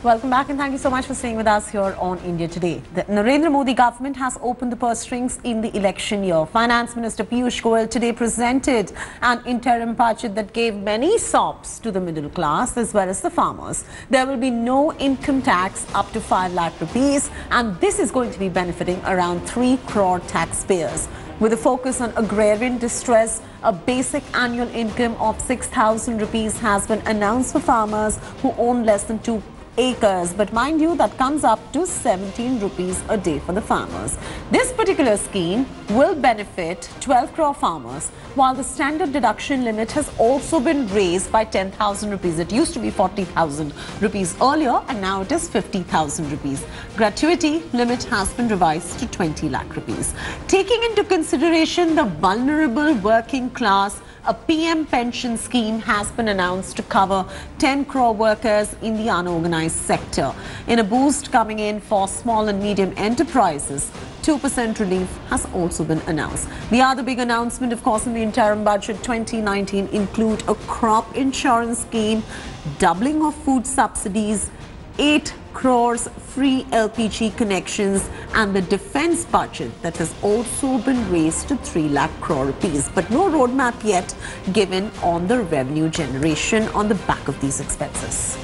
Welcome back and thank you so much for staying with us here on India Today. The Narendra Modi government has opened the purse strings in the election year. Finance Minister Piyush Goyal today presented an interim budget that gave many sops to the middle class as well as the farmers. There will be no income tax up to 5 lakh rupees, and this is going to be benefiting around 3 crore taxpayers. With a focus on agrarian distress, a basic annual income of 6,000 rupees has been announced for farmers who own less than 2 acres, but mind you, that comes up to 17 rupees a day for the farmers. This particular scheme will benefit 12 crore farmers, while the standard deduction limit has also been raised by 10,000 rupees. It used to be 40,000 rupees earlier, and now it is 50,000 rupees. Gratuity limit has been revised to 20 lakh rupees. Taking into consideration the vulnerable working class, a PM pension scheme has been announced to cover 10 crore workers in the unorganized sector. In a boost coming in for small and medium enterprises, 2% relief has also been announced. The other big announcement, of course, in the interim budget 2019 include a crop insurance scheme, doubling of food subsidies, 8 crores free LPG connections, and the defense budget that has also been raised to 3 lakh crore rupees. But no roadmap yet given on the revenue generation on the back of these expenses.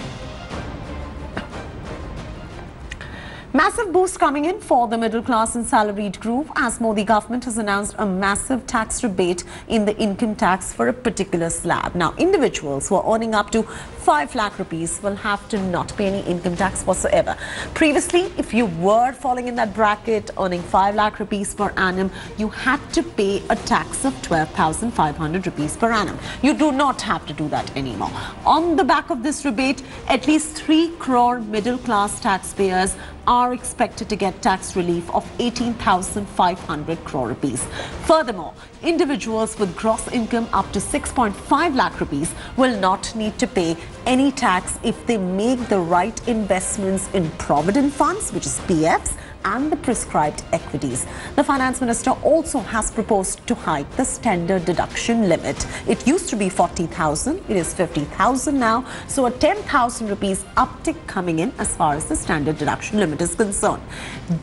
Massive boost coming in for the middle class and salaried group as Modi government has announced a massive tax rebate in the income tax for a particular slab. Now, individuals who are earning up to 5 lakh rupees will have to not pay any income tax whatsoever. Previously, if you were falling in that bracket, earning 5 lakh rupees per annum, you had to pay a tax of 12,500 rupees per annum. You do not have to do that anymore. On the back of this rebate, at least 3 crore middle class taxpayers are expected to get tax relief of 18,500 crore rupees. Furthermore, individuals with gross income up to 6.5 lakh rupees will not need to pay any tax if they make the right investments in provident funds, which is PFs, and the prescribed equities. The finance minister also has proposed to hike the standard deduction limit. It used to be 40,000, it is 50,000 now, so a 10,000 rupees uptick coming in as far as the standard deduction limit is concerned.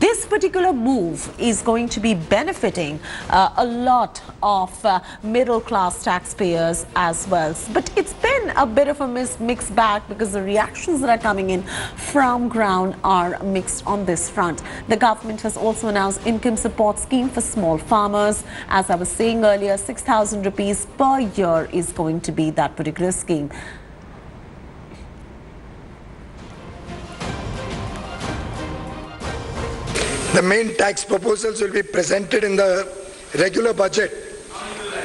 This particular move is going to be benefiting a lot of middle class taxpayers as well. But it's been a bit of a mixed bag because the reactions that are coming in from ground are mixed on this front. The government has also announced income support scheme for small farmers. As I was saying earlier, 6,000 rupees per year is going to be that particular scheme. The main tax proposals will be presented in the regular budget.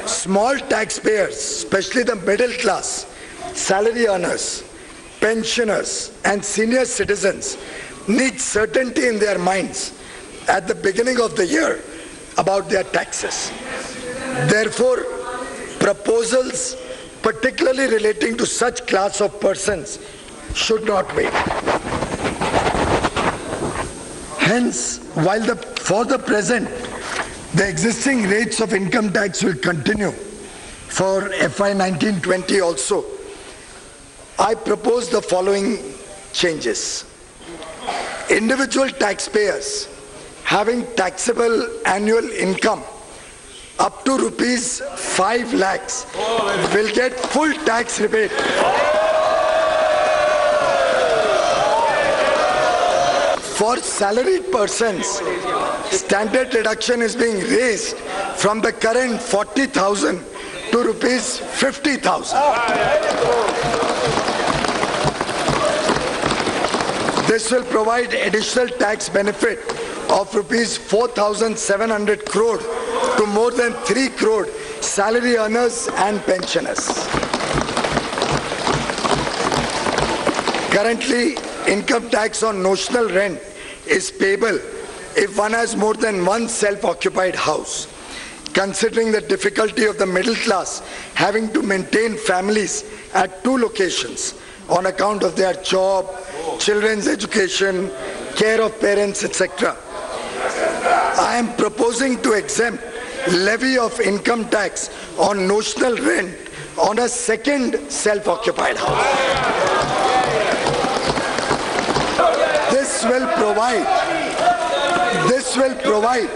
Small taxpayers, especially the middle class, salary earners, pensioners and senior citizens need certainty in their minds at the beginning of the year about their taxes. Therefore, proposals particularly relating to such class of persons should not wait. Hence, while for the present, the existing rates of income tax will continue for FY 19-20 also, I propose the following changes. Individual taxpayers having taxable annual income up to rupees 5 lakhs will get full tax rebate. For salaried persons, standard deduction is being raised from the current 40,000 to rupees 50,000. This will provide additional tax benefit of rupees 4,700 crore to more than 3 crore salary earners and pensioners. Currently, income tax on notional rent is payable if one has more than one self-occupied house. Considering the difficulty of the middle class having to maintain families at 2 locations on account of their job, children's education, care of parents, etc., I am proposing to exempt levy of income tax on notional rent on a second self-occupied house. provide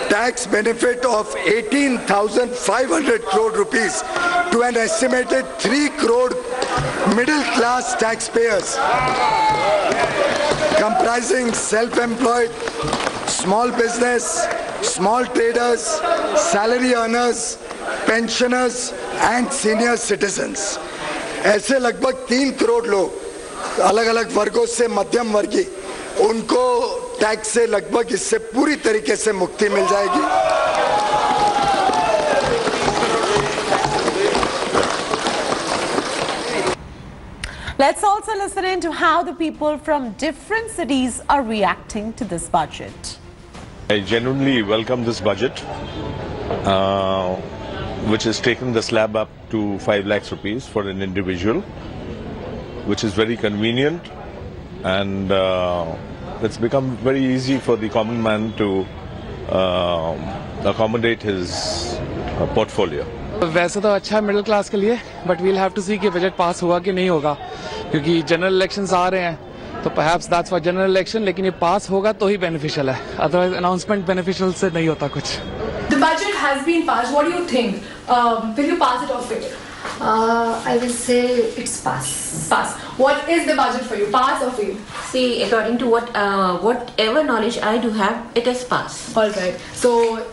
tax benefit of 18,500 crore rupees to an estimated 3 crore middle class taxpayers comprising self-employed, small business, small traders, salary earners, pensioners and senior citizens. ऐसे लगभग 3 करोड़ लोग अलग अलग वर्गों से मध्यम वर्गीय, उनको टैक्स से लगभग इससे पूरी तरीके से मुक्ति मिल जाएगी। Let's also listen in to how the people from different cities are reacting to this budget. I genuinely welcome this budget, which has taken the slab up to 5 lakhs rupees for an individual, which is very convenient, and it's become very easy for the common man to accommodate his portfolio. वैसे तो अच्छा है middle class के लिए, but we'll have to सी कि budget pass होगा कि नहीं होगा, क्योंकि जनरल इलेक्शंस आ रहे हैं, तो perhaps that's for general election, लेकिन ये पास होगा तो ही बेनिफिशियल है, अदरवाइज अनाउंसमेंट बेनिफिशियल से नहीं होता कुछ। The budget has been passed. What do you think? Will you pass it or fail? I will say it's pass. Pass. What is the budget for you? Pass or fail? See, according to whatever knowledge I do have, it is pass. All right. So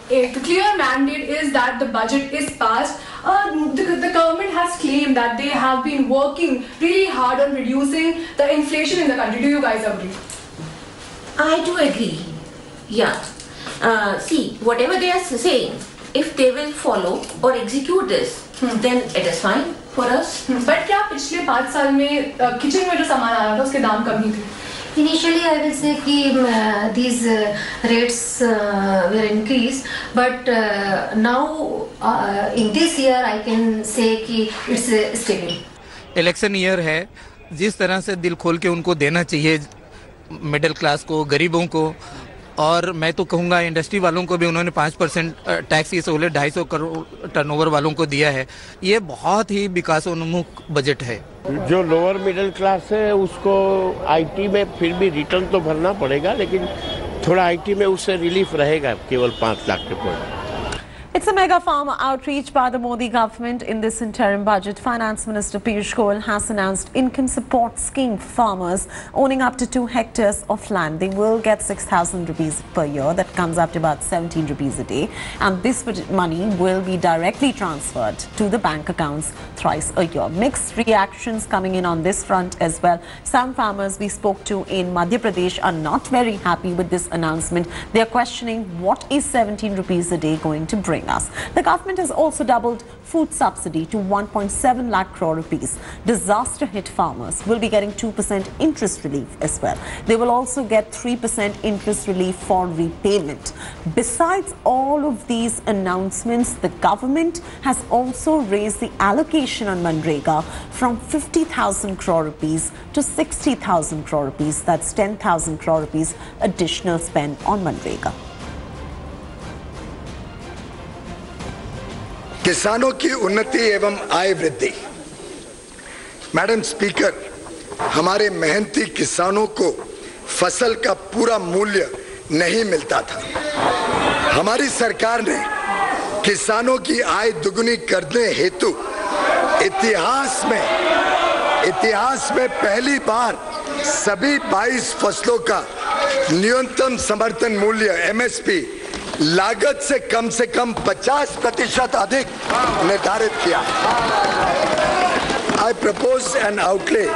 the clear mandate is that the budget is passed. The government has claimed that they have been working really hard on reducing the inflation in the country. Do you guys agree? I do agree. Yeah. See, whatever they are saying, if they will follow or execute this, then it is fine for us. But क्या पिछले 5 साल में kitchen में जो सामान आ रहा था उसके दाम कम ही थे? Initially, I will say कि these rates were increased, but now in this year I can say कि it's stable. इलेक्शन ईयर है, जिस तरह से दिल खोल के उनको देना चाहिए मिडिल क्लास को, गरीबों को, और मैं तो कहूँगा इंडस्ट्री वालों को भी उन्होंने 5% टैक्स की सहूलियत 250 करोड़ टर्नओवर वालों को दिया है। ये बहुत ही विकासोन्मुख बजट है। जो लोअर मिडिल क्लास है उसको आईटी में फिर भी रिटर्न तो भरना पड़ेगा, लेकिन थोड़ा आईटी में उससे रिलीफ रहेगा केवल 5 लाख रुपए। It's a mega farmer outreach by the Modi government. In this interim budget, Finance Minister Piyush Goyal has announced income support scheme for farmers owning up to 2 hectares of land. They will get 6,000 rupees per year. That comes up to about 17 rupees a day. And this money will be directly transferred to the bank accounts thrice a year. Mixed reactions coming in on this front as well. Some farmers we spoke to in Madhya Pradesh are not very happy with this announcement. They are questioning what is 17 rupees a day going to bring us. The government has also doubled food subsidy to 1.7 lakh crore rupees. Disaster hit farmers will be getting 2% interest relief as well. They will also get 3% interest relief for repayment. Besides all of these announcements, the government has also raised the allocation on Manrega from 50,000 crore rupees to 60,000 crore rupees. That's 10,000 crore rupees additional spend on Manrega. किसानों की उन्नति एवं आय वृद्धि। Madam speaker, हमारे मेहनती किसानों को फसल का पूरा मूल्य नहीं मिलता था। हमारी सरकार ने किसानों की आय दुगुनी करने हेतु इतिहास में पहली बार सभी 22 फसलों का न्यूनतम समर्थन मूल्य एमएसपी लागत से कम 50% अधिक निर्धारित किया। I propose an outlay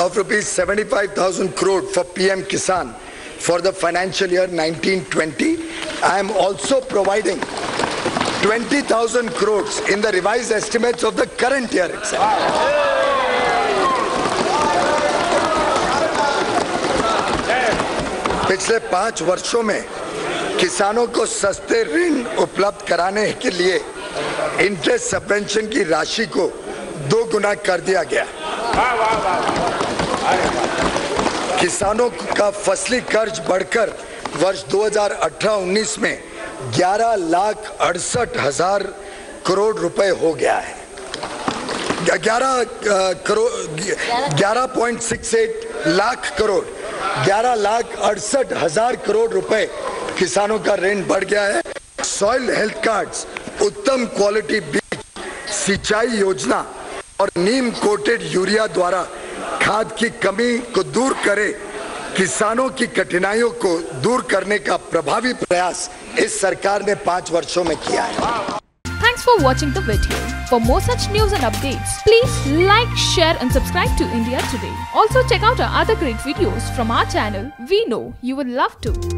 of rupees 75,000 crore for PM Kisan for the financial year 1920. I am also providing 20,000 crores in the revised estimates of the current year itself. पिछले 5 वर्षों में किसानों को सस्ते ऋण उपलब्ध कराने के लिए इंटरेस्ट सबवेंशन की राशि को 2 गुना कर दिया गया। किसानों का फसली कर्ज बढ़कर वर्ष 2018-19 में 11,68,000 करोड़ रुपए हो गया है। 11.68 लाख करोड़ 11,68,000 करोड़ रुपए किसानों का ऋण बढ़ गया है। सॉइल हेल्थ कार्ड्स, उत्तम क्वालिटी बीज, सिंचाई योजना और नीम कोटेड यूरिया द्वारा खाद की कमी को दूर करे, किसानों की कठिनाइयों को दूर करने का प्रभावी प्रयास इस सरकार ने 5 वर्षों में किया है। Thanks for watching the video. For more such news and updates, please like, share and subscribe to India Today. Also check out our other great videos from our channel. We know you will love to.